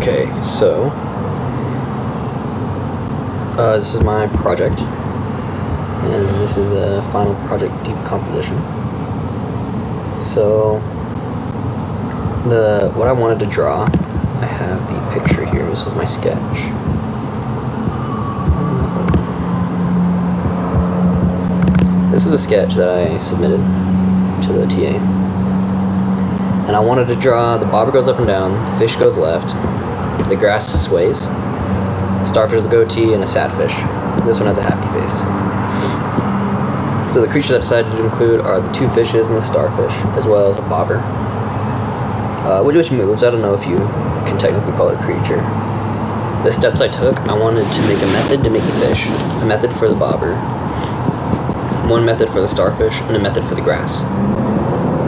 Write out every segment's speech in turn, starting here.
Okay, so this is my project, and this is a final project deep composition. So what I wanted to draw, I have the picture here. This is my sketch. This is a sketch that I submitted to the TA. And I wanted to draw the bobber goes up and down, the fish goes left, the grass sways, the starfish with a goatee, and a sad fish. This one has a happy face. So the creatures I decided to include are the two fishes and the starfish, as well as a bobber. Which moves, I don't know if you can technically call it a creature. The steps I took, I wanted to make a method to make the fish, a method for the bobber, one method for the starfish, and a method for the grass.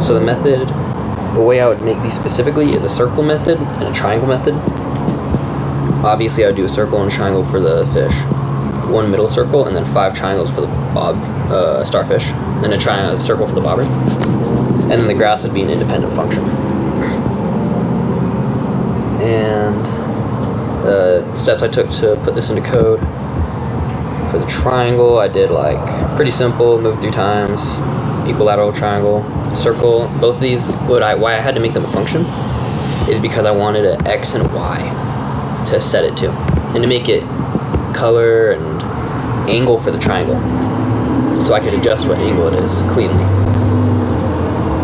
So the way I would make these specifically is a circle method and a triangle method. Obviously I would do a circle and a triangle for the fish, one middle circle, and then 5 triangles for the starfish, and a circle for the bobber. And then the grass would be an independent function. And the steps I took to put this into code. For the triangle, I did pretty simple, move 3 times, equilateral triangle, circle. Both of these, why I had to make them a function is because I wanted an X and a Y to set it to, and to make it color and angle for the triangle, so I could adjust what angle it is cleanly.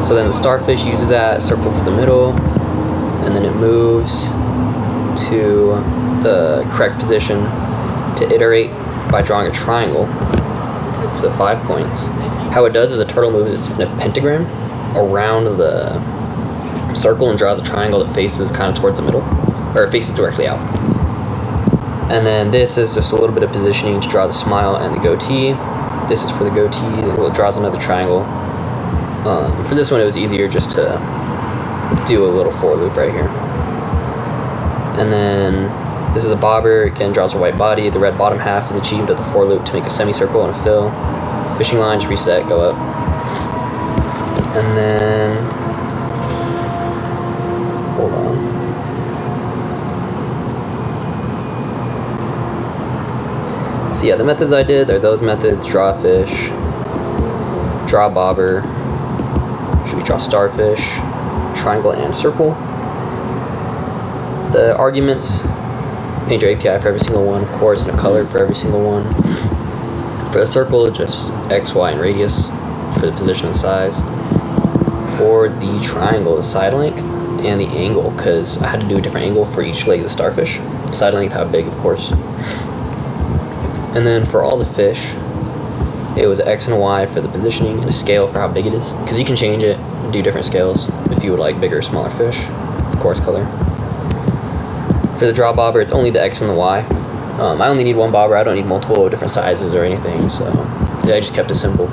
So then the starfish uses that circle for the middle, and then it moves to the correct position to iterate by drawing a triangle for the 5 points. How it does is the turtle moves in a pentagram around the circle and draws a triangle that faces kind of towards the middle, or faces directly out. And then this is just a little bit of positioning to draw the smile and the goatee. This is for the goatee, it draws another triangle. For this one it was easier just to do a little for loop right here. And then this is a bobber, again draws a white body. The red bottom half is achieved at the for loop to make a semicircle and a fill. Fishing lines, reset, go up. And then, hold on. So yeah, the methods I did are those methods: draw a fish, draw a bobber, should we draw starfish, triangle and circle. The arguments, paint your API for every single one, of course, and a color for every single one. For the circle, just X, Y, and radius for the position and size. For the triangle, the side length and the angle, because I had to do a different angle for each leg of the starfish. Side length, how big, of course. And then for all the fish, it was X and Y for the positioning and a scale for how big it is, because you can change it and do different scales if you would like bigger or smaller fish. Of course, color. For the draw bobber, it's only the X and the Y. I only need one bobber, I don't need multiple different sizes or anything, so yeah, I just kept it simple,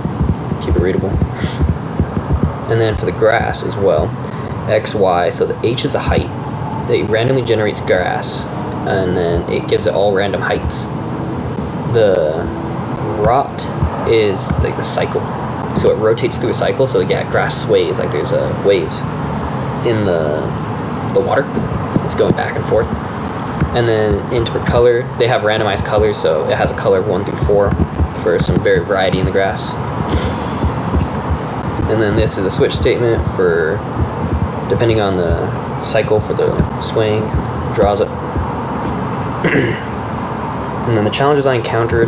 keep it readable. And then for the grass as well, X, Y, so the H is a height. It randomly generates grass, and then it gives it all random heights. The rot is like the cycle, so it rotates through a cycle, so yeah, grass sways, like there's waves in the water, it's going back and forth. And then for color, they have randomized colors, so it has a color of 1 through 4 for some variety in the grass. And then this is a switch statement for, depending on the cycle for the swing, draws it. And then the challenges I encountered,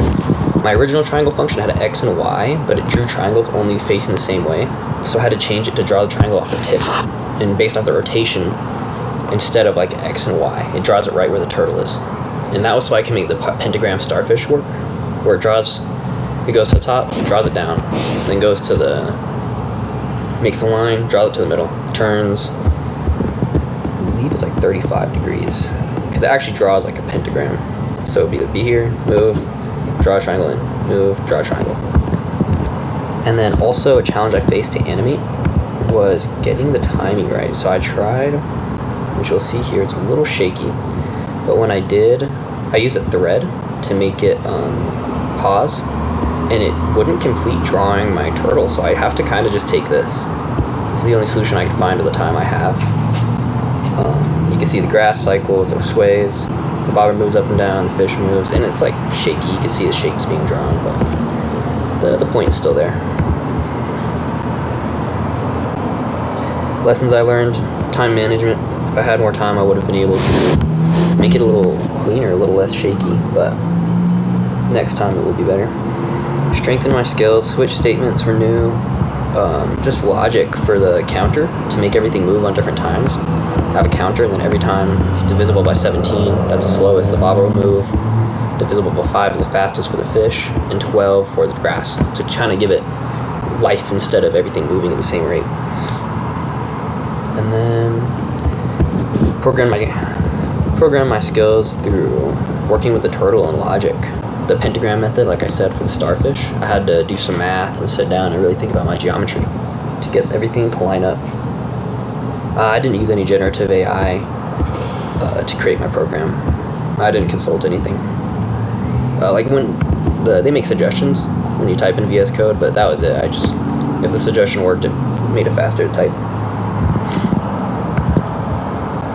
my original triangle function had an X and a Y, but it drew triangles only facing the same way. So I had to change it to draw the triangle off the tip, and based off the rotation, instead of X and Y, it draws it right where the turtle is. And that was so I can make the pentagram starfish work, where it goes to the top, draws it down, then goes to makes the line, draws it to the middle, turns, I believe it's 35 degrees, because it actually draws like a pentagram. So it would be here, move, draw a triangle in, move, draw a triangle. And then also a challenge I faced to animate was getting the timing right. So I tried, which you'll see here, it's a little shaky, but when I did, I used a thread to make it pause, and it wouldn't complete drawing my turtle, so I have to kind of just take this. This is the only solution I could find at the time I have. You can see the grass cycles, it sways, the bobber moves up and down, the fish moves, and it's like shaky. You can see the shapes being drawn, but the point is still there. Lessons I learned: time management. If I had more time, I would have been able to make it a little cleaner, a little less shaky, but next time it will be better. Strengthen my skills. Switch statements were new. Just logic for the counter to make everything move on different times. Have a counter, and then every time it's divisible by 17, that's the slowest the bobber will move. Divisible by 5 is the fastest for the fish, and 12 for the grass. So trying to give it life instead of everything moving at the same rate. And then program my skills through working with the turtle and logic. The pentagram method, like I said, for the starfish, I had to do some math and sit down and really think about my geometry to get everything to line up. I didn't use any generative AI to create my program. I didn't consult anything. Like when they make suggestions when you type in VS Code, but that was it. If the suggestion worked, it made it faster to type.